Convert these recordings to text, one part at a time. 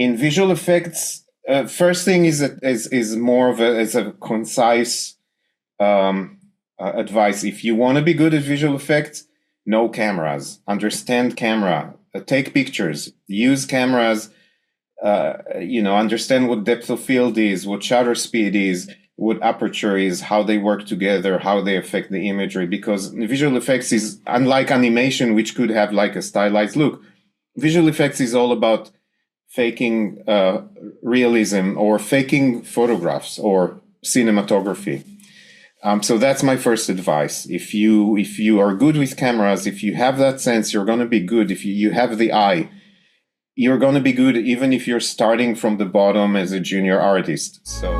In visual effects, first thing is more of a concise advice. If you want to be good at visual effects, know cameras, understand camera, take pictures, use cameras. Understand what depth of field is, what shutter speed is, what aperture is, how they work together, how they affect the imagery. Because visual effects is unlike animation, which could have like a stylized look. Visual effects is all about faking realism or faking photographs or cinematography. So that's my first advice. If you are good with cameras, if you have that sense, you're going to be good. If you have the eye, you're going to be good even if you're starting from the bottom as a junior artist. So.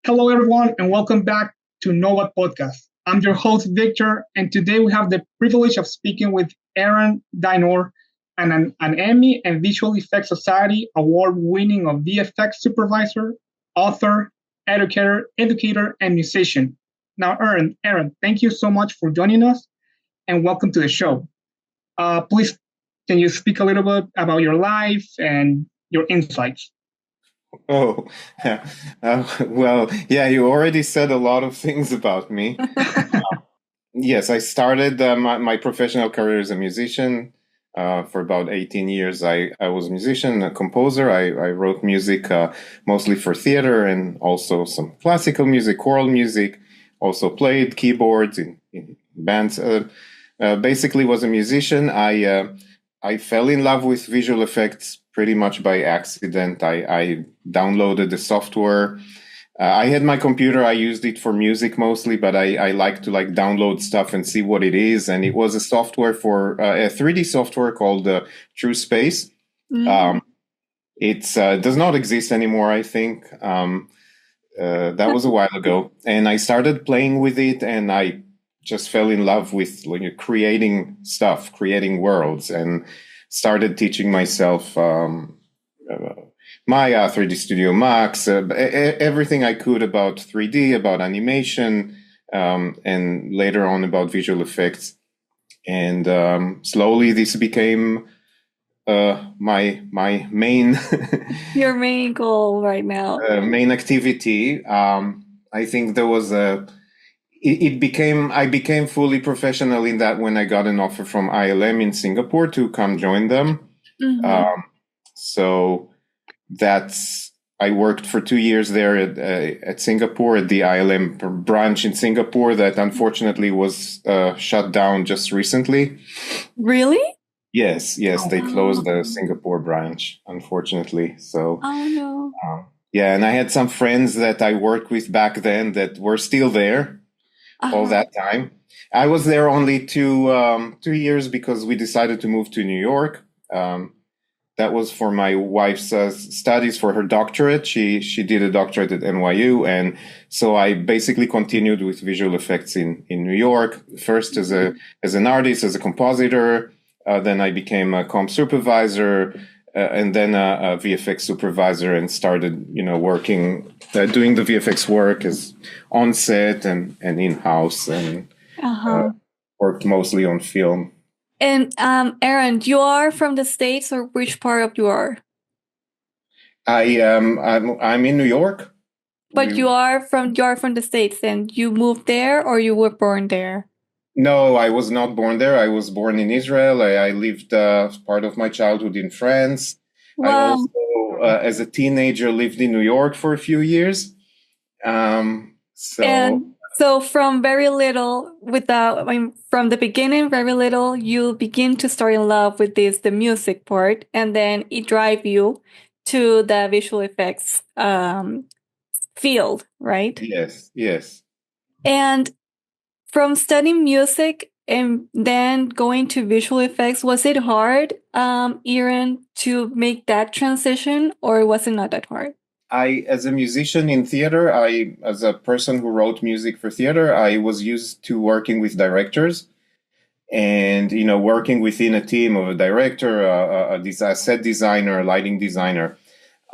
Hello, everyone, and welcome back to NOUVA podcast. I'm your host, Victor, and today we have the privilege of speaking with Eran Dinur, an Emmy and Visual Effects Society award-winning VFX supervisor, author, educator, and musician. Now, Eran, thank you so much for joining us, and welcome to the show. Please, can you speak a little bit about your life and your insights? Oh, well, yeah, you already said a lot of things about me. Yes, I started my professional career as a musician. For about 18 years, I was a musician, a composer. I wrote music mostly for theater and also some classical music, choral music. Also played keyboards in bands. Basically was a musician. I fell in love with visual effects pretty much by accident. I downloaded the software. I had my computer. I used it for music mostly, but I like to download stuff and see what it is. And it was a software for a 3D software called True Space. Mm-hmm. It does not exist anymore, I think. That was a while ago. And I started playing with it, and I just fell in love with creating stuff, creating worlds, and started teaching myself Maya, 3D Studio Max, everything I could about 3D, about animation, and later on about visual effects. And slowly this became my main your main goal right now, main activity. I think there was I became fully professional in that when I got an offer from ILM in Singapore to come join them. Mm-hmm. So I worked for 2 years there at Singapore, at the ILM branch in Singapore that unfortunately was shut down just recently. Really? Yes, they closed the Singapore branch, unfortunately. So, oh no. Yeah, and I had some friends that I worked with back then that were still there all that time. I was there only 2 years because we decided to move to New York. That was for my wife's studies for her doctorate. She did a doctorate at NYU, and so I basically continued with visual effects in New York. First as an artist, as a compositor. Then I became a comp supervisor, and then a VFX supervisor, and started working, doing the VFX work as on set and in house, and worked mostly on film. And Eran, you are from the States, or which part of you are? I'm in New York. But you are from the States, and you moved there, or you were born there? No, I was not born there. I was born in Israel. I lived part of my childhood in France. Wow. I also, as a teenager, lived in New York for a few years. So from very little, from the beginning, very little, you begin to start in love with the music part, and then it drive you to the visual effects field, right? Yes. And from studying music and then going to visual effects, was it hard, Eran, to make that transition, or was it not that hard? As a musician in theater, as a person who wrote music for theater, I was used to working with directors and, working within a team of a director, a set designer, a lighting designer.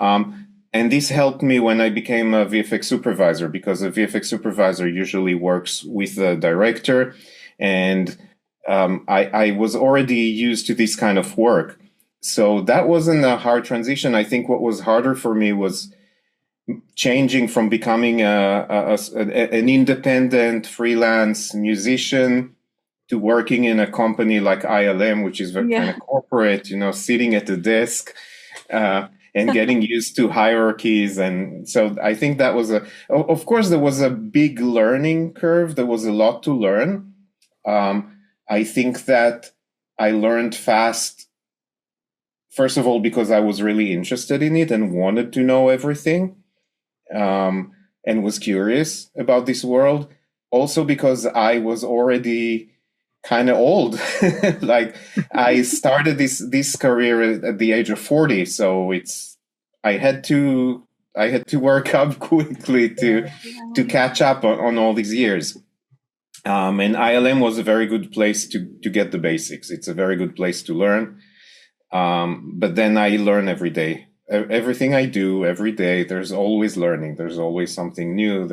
And And this helped me when I became a VFX supervisor, because a VFX supervisor usually works with the director. And I was already used to this kind of work. So that wasn't a hard transition. I think what was harder for me was changing from becoming an independent freelance musician to working in a company like ILM, which is very kind of corporate, sitting at the desk and getting used to hierarchies. And so I think that was of course, there was a big learning curve. There was a lot to learn. I think that I learned fast, first of all, because I was really interested in it and wanted to know everything, and was curious about this world. Also because I was already kind of old. Like I started this career at the age of 40, so I had to work up quickly to catch up on all these years. And ILM was a very good place to get the basics. It's a very good place to learn. But then I learn every day. Everything I do every day, there's always learning. There's always something new.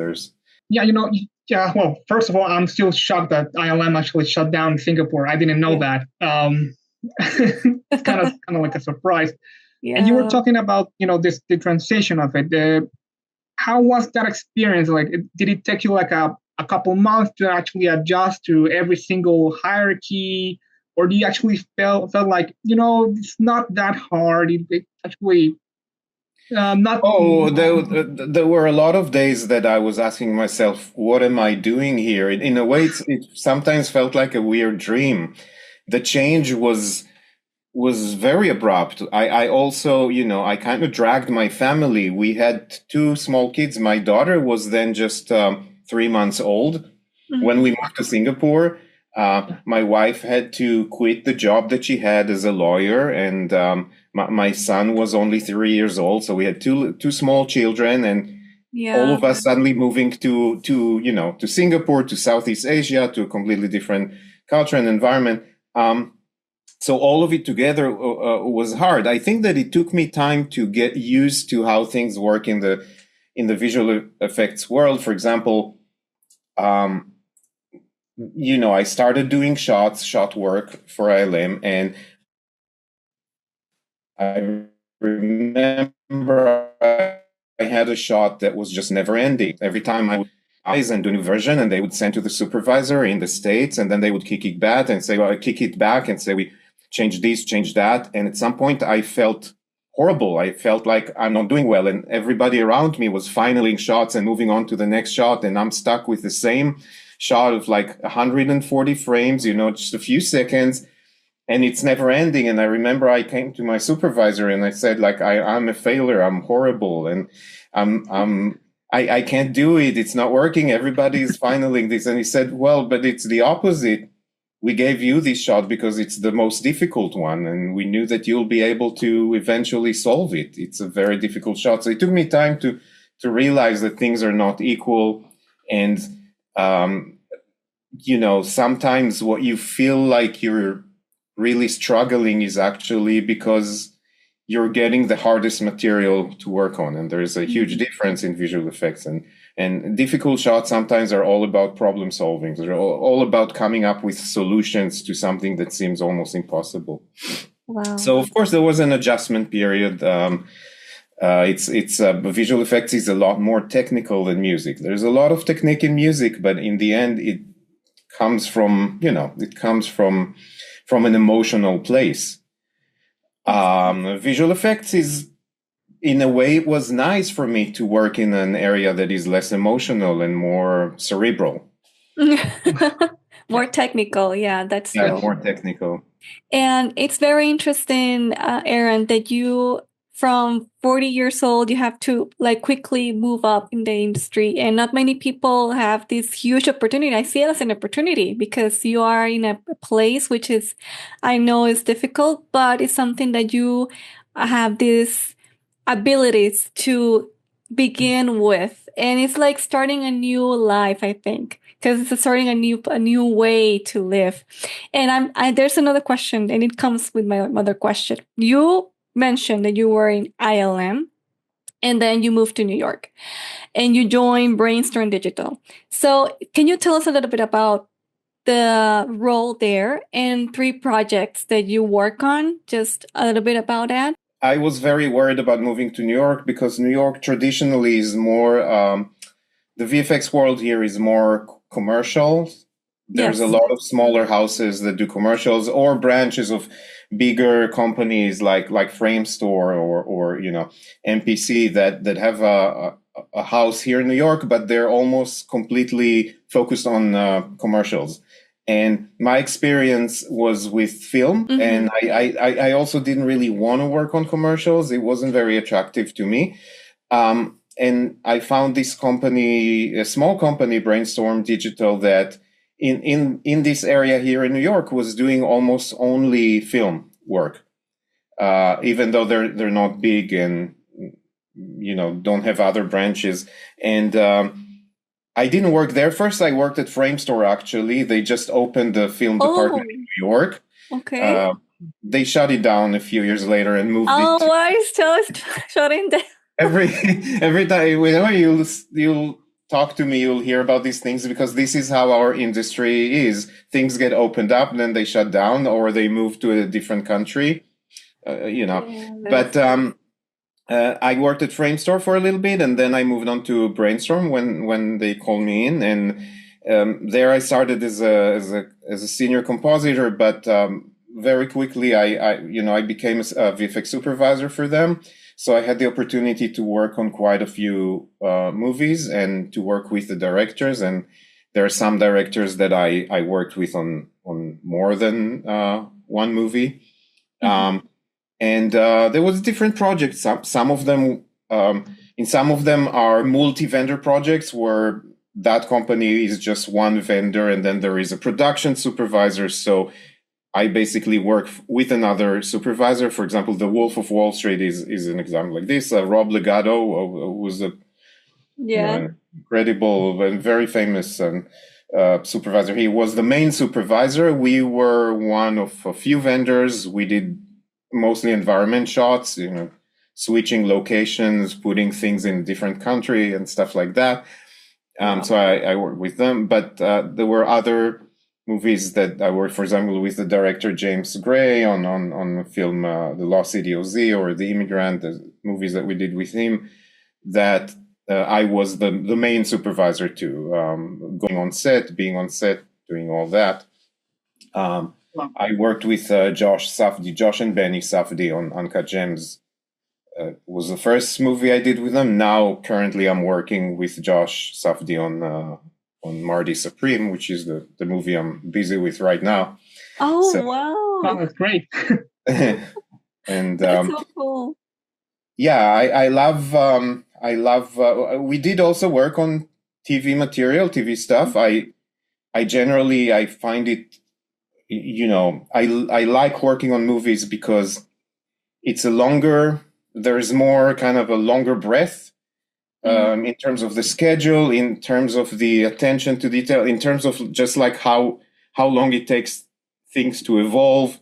Well, first of all, I'm still shocked that ILM actually shut down Singapore. I didn't know that. It's kind of like a surprise. Yeah. And you were talking about, the transition of it. How was that experience? Like, did it take you like a couple months to actually adjust to every single hierarchy? Or do you actually felt like, it's not that hard? It actually not. Oh, there were a lot of days that I was asking myself, what am I doing here? In a way, it sometimes felt like a weird dream. The change was very abrupt. I also, I kind of dragged my family. We had 2 small kids. My daughter was then just 3 months old when we moved to Singapore. My wife had to quit the job that she had as a lawyer, and my son was only 3 years old. So we had two small children, and all of us suddenly moving to Singapore, to Southeast Asia, to a completely different culture and environment. So all of it together was hard. I think that it took me time to get used to how things work in the visual effects world. For example, I started doing shot work for ILM, and I remember I had a shot that was just never ending. Every time I would eyes and do a new version, and they would send to the supervisor in the States, and then they would kick it back and say, kick it back and say, we change this, change that. And at some point I felt horrible. I felt like I'm not doing well, and everybody around me was filing shots and moving on to the next shot, and I'm stuck with the same shot of like 140 frames, just a few seconds, and it's never ending. And I remember I came to my supervisor and I said, like, I'm a failure. I'm horrible. And I can't do it. It's not working. Everybody's filing this. And he said, well, but it's the opposite. We gave you this shot because it's the most difficult one, and we knew that you'll be able to eventually solve it. It's a very difficult shot. So it took me time to realize that things are not equal. And, sometimes what you feel like you're really struggling is actually because you're getting the hardest material to work on. And there's a huge difference in visual effects. And difficult shots sometimes are all about problem solving. They're all about coming up with solutions to something that seems almost impossible. Wow. So, of course, there was an adjustment period. Visual effects is a lot more technical than music. There's a lot of technique in music, but in the end, it comes from an emotional place. Visual effects is, in a way, it was nice for me to work in an area that is less emotional and more cerebral. More technical. Yeah, that's true. Yeah, more technical. And it's very interesting, Eran, that you, from 40 years old, you have to quickly move up in the industry. And not many people have this huge opportunity. I see it as an opportunity because you are in a place which is, I know is difficult, but it's something that you have these abilities to begin with. And it's like starting a new life, I think, because it's starting a new way to live. And there's another question, and it comes with my other question. You mentioned that you were in ILM, And then you moved to New York and you joined Brainstorm Digital. So can you tell us a little bit about the role there and 3 projects that you work on? Just a little bit about that. I was very worried about moving to New York because New York traditionally is more, the VFX world here is more commercial. There's a lot of smaller houses that do commercials or branches of bigger companies like Framestore or MPC that have a house here in New York, but they're almost completely focused on commercials. And my experience was with film, and I also didn't really want to work on commercials. It wasn't very attractive to me. And I found this company, a small company, Brainstorm Digital, that in this area here in New York was doing almost only film work, even though they're not big and don't have other branches. And I didn't work there first. I worked at Framestore, actually. They just opened the film department in New York. Okay. They shut it down a few years later and moved it. Why is it shutting down? Every time, whenever you'll talk to me, you'll hear about these things, because this is how our industry is. Things get opened up, and then they shut down, or they move to a different country. But I worked at Framestore for a little bit, and then I moved on to Brainstorm when they called me in, and there I started as a senior compositor. But very quickly, I became a VFX supervisor for them. So I had the opportunity to work on quite a few movies and to work with the directors. And there are some directors that I worked with on more than one movie. And there was different projects. Some of them, in some of them are multi-vendor projects where that company is just one vendor, and then there is a production supervisor. So I basically work with another supervisor. For example, The Wolf of Wall Street is an example like this. Rob Legato was a incredible and very famous supervisor. He was the main supervisor. We were one of a few vendors. We did mostly environment shots, switching locations, putting things in a different country and stuff like that. So I worked with them, but there were other movies that I worked, for example, with the director James Gray on the film The Lost City of Z or The Immigrant, the movies that we did with him, that I was the main supervisor to, going on set, being on set, doing all that. I worked with Josh and Benny Safdie on Uncut Gems. Was the first movie I did with them. Now, currently, I'm working with Josh Safdie on Marty Supreme, which is the movie I'm busy with right now. Wow, that's great. And that's so cool. Yeah, I love. We did also work on TV material, TV stuff. I generally find it. I like working on movies because it's there's more kind of a longer breath in terms of the schedule, in terms of the attention to detail, in terms of just like how long it takes things to evolve,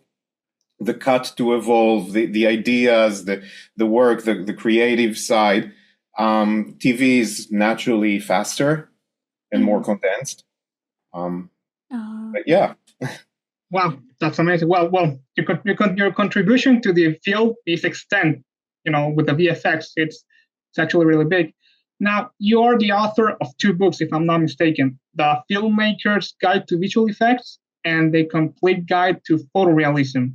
the cut to evolve, the ideas, the work, the creative side. TV is naturally faster and more condensed. But yeah. Wow, that's amazing. Well, your contribution to the field is extent, with the VFX. It's actually really big. Now, you are the author of 2 books, if I'm not mistaken: The Filmmaker's Guide to Visual Effects and The Complete Guide to Photorealism.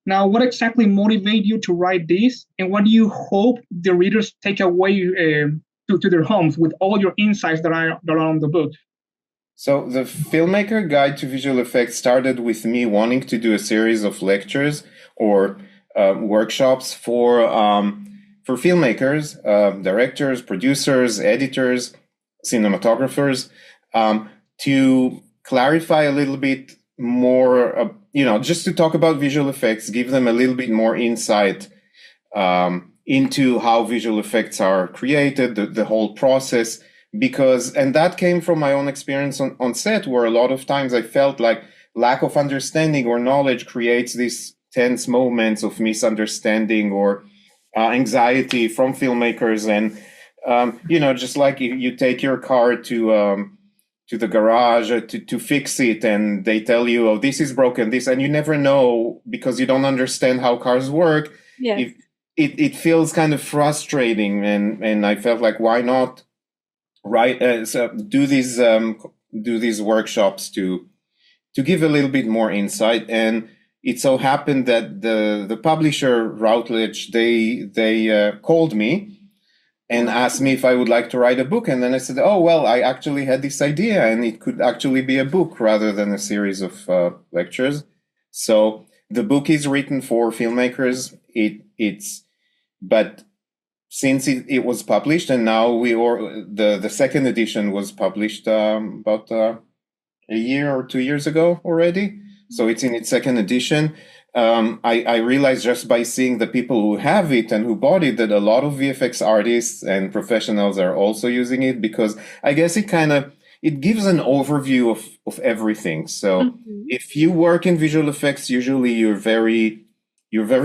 Now, what exactly motivated you to write these, and what do you hope the readers take away to their homes with all your insights that are on the book? So the Filmmaker Guide to Visual Effects started with me wanting to do a series of lectures or workshops for filmmakers, directors, producers, editors, cinematographers, to clarify a little bit more, just to talk about visual effects, give them a little bit more insight into how visual effects are created, the whole process. And that came from my own experience on set, where a lot of times I felt like lack of understanding or knowledge creates these tense moments of misunderstanding or anxiety from filmmakers, and just like you take your car to the garage to fix it, and they tell you, oh, this is broken, this, and you never know because you don't understand how cars work. Yes. If it feels kind of frustrating, and I felt like, why not do these workshops to give a little bit more insight. And it so happened that the publisher Routledge, they called me and asked me if I would like to write a book. And then I said, oh, well, I actually had this idea, and it could actually be a book rather than a series of lectures. So the book is written for filmmakers. But since it was published, and now the second edition was published about a year or 2 years ago already. So it's in its second edition. I realized just by seeing the people who have it and who bought it that a lot of VFX artists and professionals are also using it, because I guess it gives an overview of everything. So if you work in visual effects, usually you're very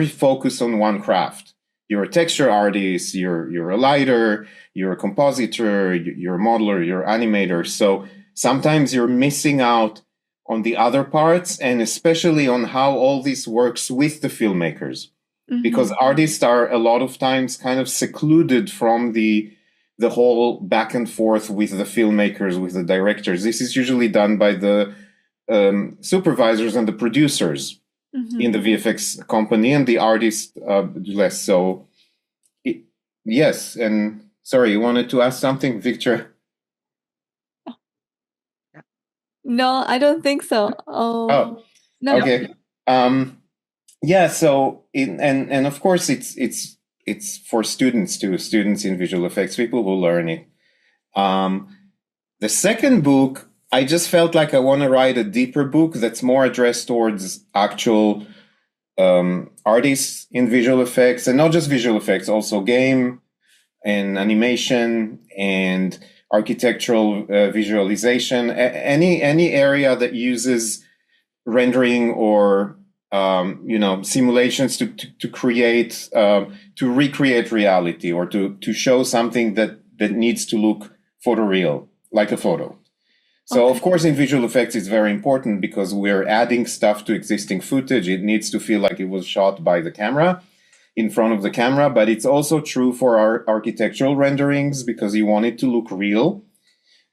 focused on one craft. You're a texture artist, you're a lighter, you're a compositor, you're a modeler, you're an animator. So sometimes you're missing out on the other parts, and especially on how all this works with the filmmakers, because artists are a lot of times kind of secluded from the whole back and forth with the filmmakers, with the directors. This is usually done by the supervisors and the producers in the VFX company, and the artist less so. Yes, and sorry, you wanted to ask something, Victor? No, I don't think so. Oh, no. Okay. Yeah. So, and of course, it's for students too. Students in visual effects, people who learn it. The second book, I just felt like I want to write a deeper book that's more addressed towards actual artists in visual effects, and not just visual effects, also game and animation and architectural visualization, any area that uses rendering or simulations to create to recreate reality, or to show something that needs to look photoreal, like a photo. So of course in visual effects it's very important because we're adding stuff to existing footage. It needs to feel like it was shot by the camera, in front of the camera, but it's also true for our architectural renderings because you want it to look real.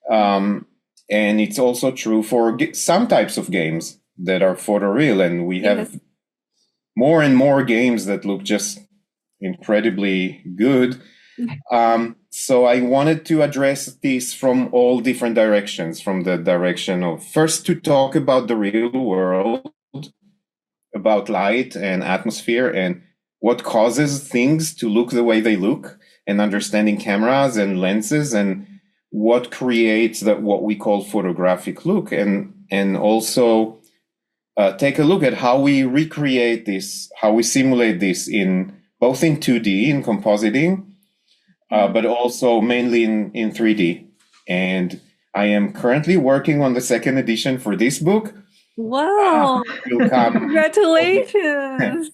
And it's also true for some types of games that are photoreal, and we have more and more games that look just incredibly good. So I wanted to address this from all different directions, from the direction of first to talk about the real world, about light and atmosphere and what causes things to look the way they look, and understanding cameras and lenses and what creates what we call photographic look, and also take a look at how we recreate this, how we simulate this both in 2D, in compositing, but also mainly in 3D. And I am currently working on the second edition for this book. Wow! Congratulations!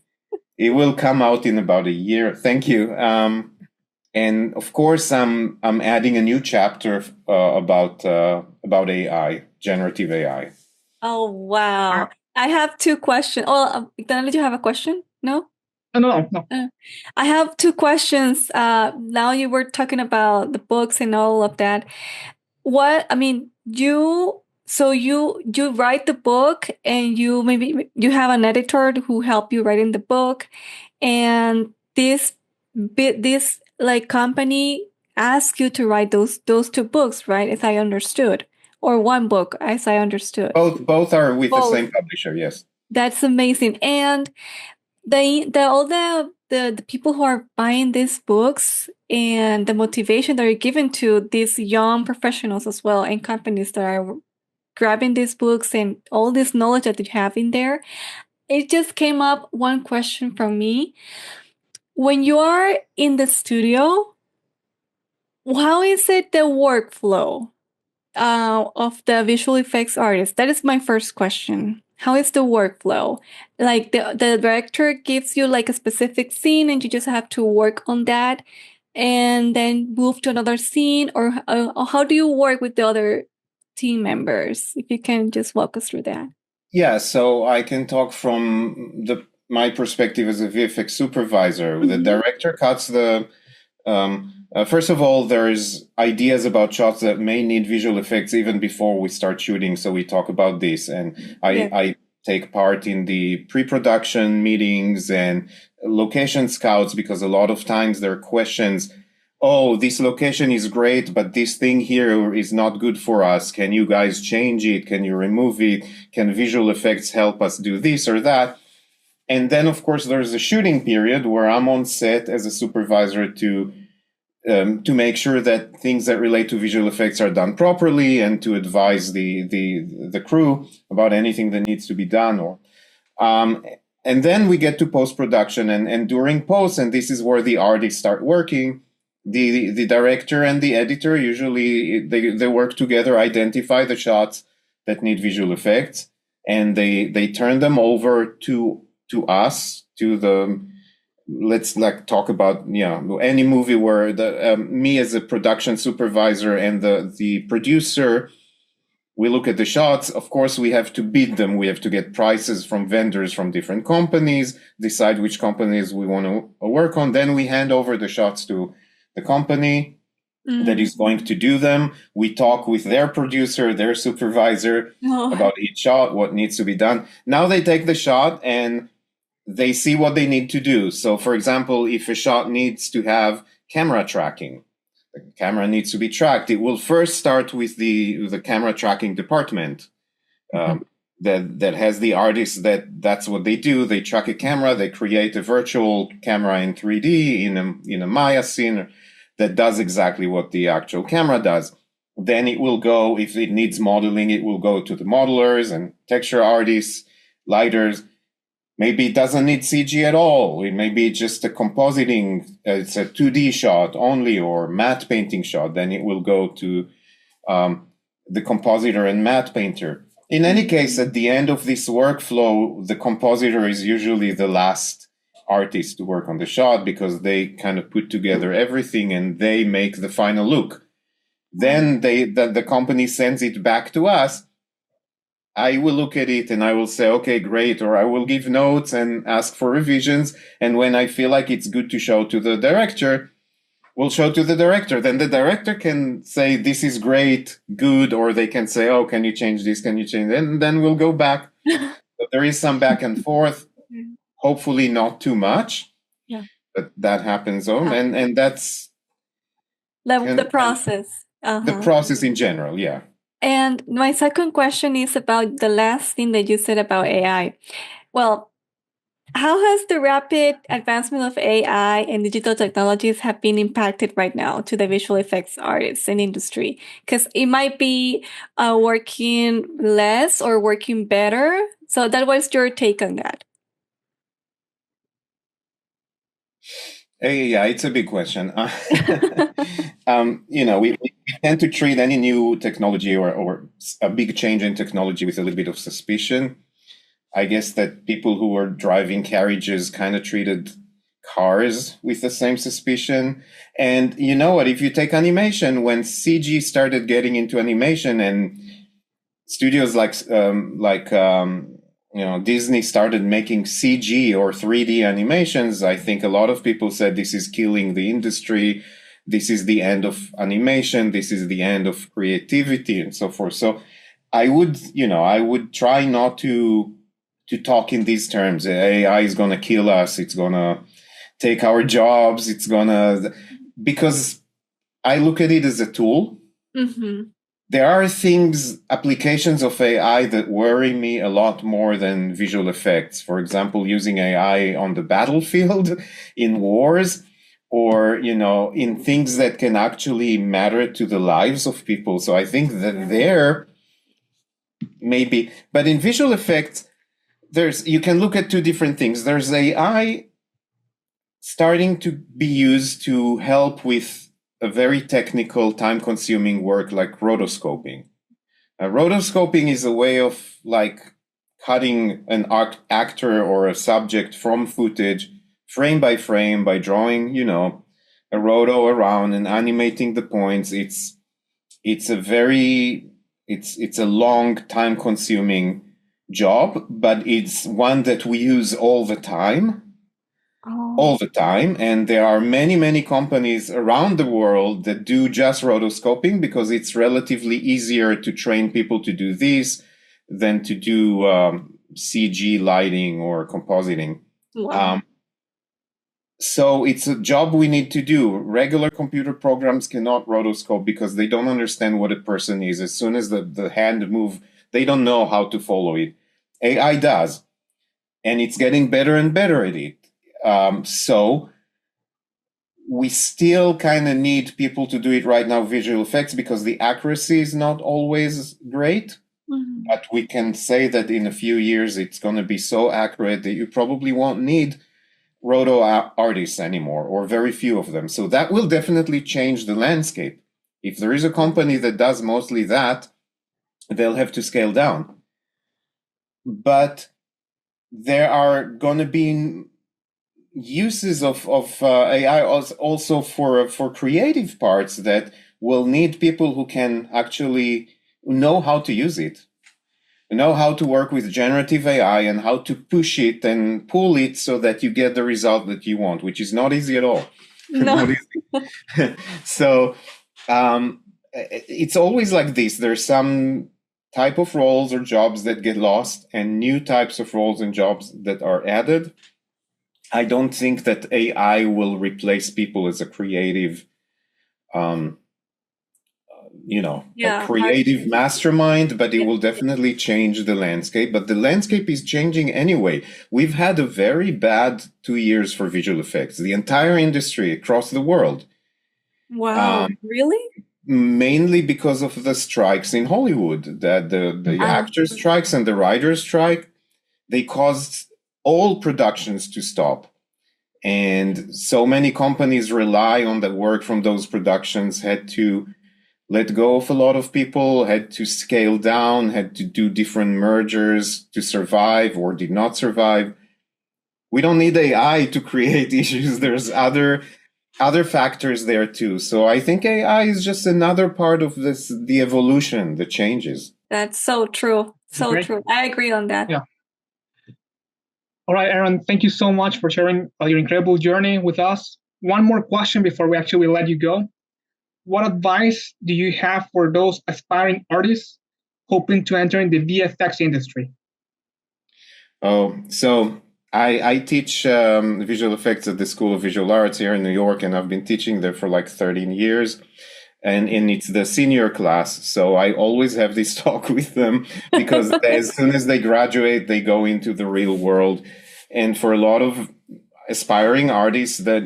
It will come out in about a year. Thank you. And of course, I'm adding a new chapter about AI, generative AI. Oh wow! I have two questions. Oh, then did you have a question? No. No. I have two questions. Now you were talking about the books and all of that. You write the book, and you have an editor who help you writing the book, and this like company asks you to write those two books, right? As I understood, or one book, as I understood. Both are with the same publisher. Yes. That's amazing. And all the people who are buying these books, and the motivation that are given to these young professionals as well, and companies that are grabbing these books and all this knowledge that you have in there, it just came up one question from me. When you are in the studio, how is it the workflow of the visual effects artist? That is my first question. how is the workflow? Like the director gives you like a specific scene and you just have to work on that and then move to another scene, or how do you work with the other team members? If you can just walk us through that. Yeah, so I can talk from my perspective as a VFX supervisor. The director cuts the first of all, there's ideas about shots that may need visual effects even before we start shooting. So we talk about this, and I take part in the pre-production meetings and location scouts, because a lot of times there are questions. Oh, this location is great, but this thing here is not good for us. Can you guys change it? Can you remove it? Can visual effects help us do this or that? And then, of course, there's a shooting period where I'm on set as a supervisor to make sure that things that relate to visual effects are done properly, and to advise the crew about anything that needs to be done. And then we get to post-production, and during post, and this is where the artists start working, the director and the editor, usually they work together, identify the shots that need visual effects, and they turn them over to us, to the, let's like talk about any movie where the me as a production supervisor and the producer, we look at the shots. Of course, we have to bid them. We have to get prices from vendors from different companies, decide which companies we want to work on. Then we hand over the shots to the company that is going to do them. We talk with their producer, their supervisor about each shot, what needs to be done. Now they take the shot and they see what they need to do. So, for example, if a shot needs to have camera tracking, the camera needs to be tracked, it will first start with the camera tracking department that has the artists, that's what they do. They track a camera, they create a virtual camera in 3D in a Maya scene that does exactly what the actual camera does. Then it will go, if it needs modeling, it will go to the modelers and texture artists, lighters. Maybe it doesn't need CG at all. It may be just a compositing, it's a 2D shot only, or matte painting shot. Then it will go to the compositor and matte painter. In any case, at the end of this workflow, the compositor is usually the last artist to work on the shot, because they kind of put together everything and they make the final look. Then the company sends it back to us. I will look at it and I will say, okay, great, or I will give notes and ask for revisions. And when I feel like it's good to show to the director, we'll show to the director. Then the director can say, this is great, good, or they can say, oh, can you change this? Can you change that? And then we'll go back. So there is some back and forth, hopefully not too much, but that happens. And that's the process. The process in general, yeah. And my second question is about the last thing that you said about AI. Well, how has the rapid advancement of AI and digital technologies have been impacted right now to the visual effects artists and industry? Because it might be working less or working better. So that was your take on that. Yeah, it's a big question. We tend to treat any new technology or a big change in technology with a little bit of suspicion. I guess that people who were driving carriages kind of treated cars with the same suspicion. And you know what? If you take animation, when CG started getting into animation and studios like Disney started making CG or 3D animations, I think a lot of people said this is killing the industry. This is the end of animation. This is the end of creativity and so forth. So I would try not to talk in these terms. AI is going to kill us. It's going to take our jobs. Because I look at it as a tool. Mm-hmm. There are applications of AI that worry me a lot more than visual effects. For example, using AI on the battlefield, in wars, or, in things that can actually matter to the lives of people. So I think that there maybe, but in visual effects, you can look at two different things. There's AI starting to be used to help with a very technical, time-consuming work like rotoscoping. Rotoscoping is a way of cutting an actor or a subject from footage frame by frame by drawing, a roto around and animating the points. It's a long time consuming job, but it's one that we use all the time. And there are many companies around the world that do just rotoscoping because it's relatively easier to train people to do this than to do CG lighting or compositing. Wow. So it's a job we need to do. Regular computer programs cannot rotoscope because they don't understand what a person is. As soon as the hand move, they don't know how to follow it. AI does, and it's getting better and better at it. So we still kind of need people to do it right now, visual effects, because the accuracy is not always great. Mm-hmm. But we can say that in a few years, it's going to be so accurate that you probably won't need roto artists anymore, or very few of them. So that will definitely change the landscape. If there is a company that does mostly that, they'll have to scale down. But there are going to be uses of AI also for creative parts that will need people who can actually know how to use it, know how to work with generative AI and how to push it and pull it so that you get the result that you want, which is not easy at all. No. So it's always like this. There's some type of roles or jobs that get lost and new types of roles and jobs that are added. I don't think that AI will replace people as a creative, a creative mastermind, but it will definitely change the landscape. But the landscape is changing anyway. We've had a very bad 2 years for visual effects, the entire industry across the world. Wow, really? Mainly because of the strikes in Hollywood, that the actors' strikes and the writers' strike, they caused all productions to stop. And so many companies rely on the work from those productions, had to let go of a lot of people, had to scale down, had to do different mergers to survive or did not survive. We don't need AI to create issues. There's other factors there too. So I think AI is just another part of the evolution, the changes. That's so true. So true. I agree on that. Yeah. All right, Eran, thank you so much for sharing your incredible journey with us. One more question before we actually let you go. What advice do you have for those aspiring artists hoping to enter in the VFX industry? So I teach visual effects at the School of Visual Arts here in New York, and I've been teaching there for like 13 years. And it's the senior class. So I always have this talk with them because as soon as they graduate, they go into the real world. And for a lot of aspiring artists that,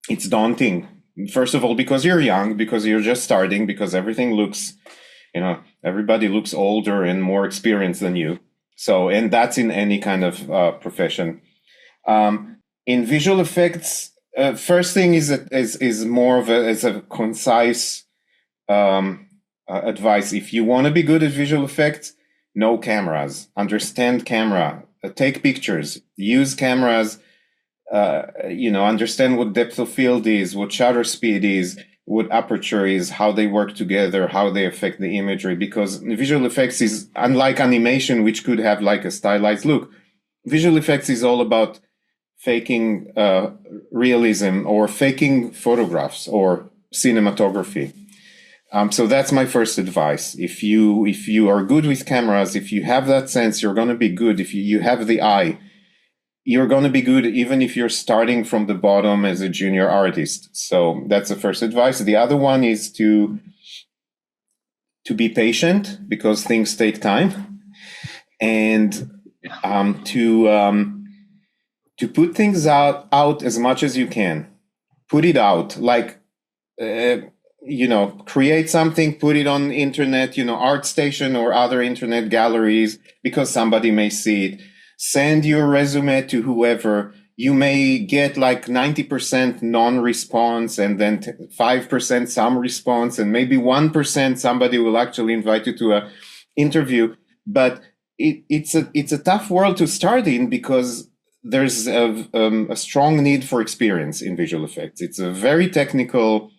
it's daunting. First of all, because you're young, because you're just starting, because everything looks, everybody looks older and more experienced than you. So, and that's in any kind of profession. In visual effects, first thing is more of a concise advice. If you want to be good at visual effects, know cameras, understand camera, take pictures, use cameras, understand what depth of field is, what shutter speed is, what aperture is, how they work together, how they affect the imagery. Because visual effects is unlike animation, which could have like a stylized look. Visual effects is all about faking realism or faking photographs or cinematography. So that's my first advice. If you are good with cameras, if you have that sense, you're going to be good. If you have the eye, you're going to be good even if you're starting from the bottom as a junior artist. So that's the first advice. The other one is to be patient because things take time, and to put things out as much as you can. Put it out, like, create something, put it on the internet, ArtStation or other internet galleries, because somebody may see it. Send your resume to whoever. You may get like 90% non-response and then 5% some response, and maybe 1% somebody will actually invite you to an interview. But it's a tough world to start in because there's a strong need for experience in visual effects. It's a very technical.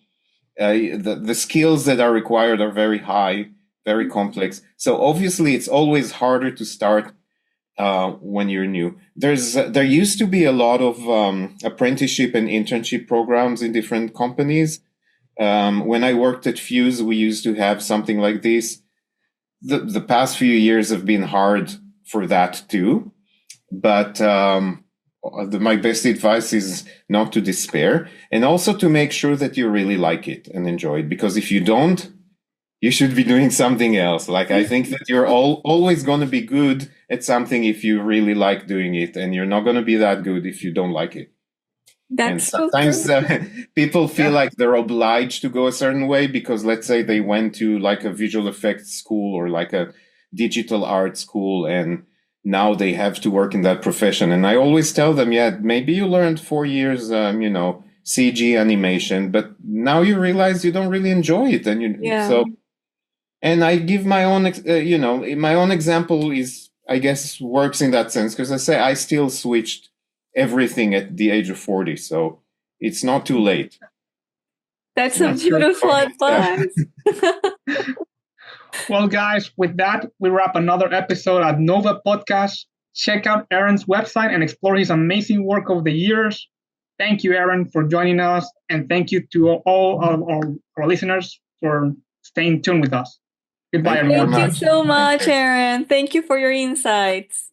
The skills that are required are very high, very complex. So obviously, it's always harder to start when you're new. There used to be a lot of apprenticeship and internship programs in different companies. When I worked at Fuse, we used to have something like this. The past few years have been hard for that too, but my best advice is not to despair, and also to make sure that you really like it and enjoy it. Because if you don't, you should be doing something else. Like, I think that you're always going to be good at something if you really like doing it, and you're not going to be that good if you don't like it. And sometimes people feel like they're obliged to go a certain way because, let's say, they went to like a visual effects school or like a digital art school, and now they have to work in that profession. And I always tell them, yeah, maybe you learned 4 years, CG animation, but now you realize you don't really enjoy it. And I give my own, my own example is, I guess, works in that sense, because I say I still switched everything at the age of 40, so it's not too late. That's a beautiful advice. Well, guys, with that, we wrap another episode at NOUVA Podcast. Check out Eran's website and explore his amazing work over the years. Thank you, Eran, for joining us, and thank you to all of our listeners for staying tuned with us. Goodbye, everyone. Thank you so much, Eran. Thank you for your insights.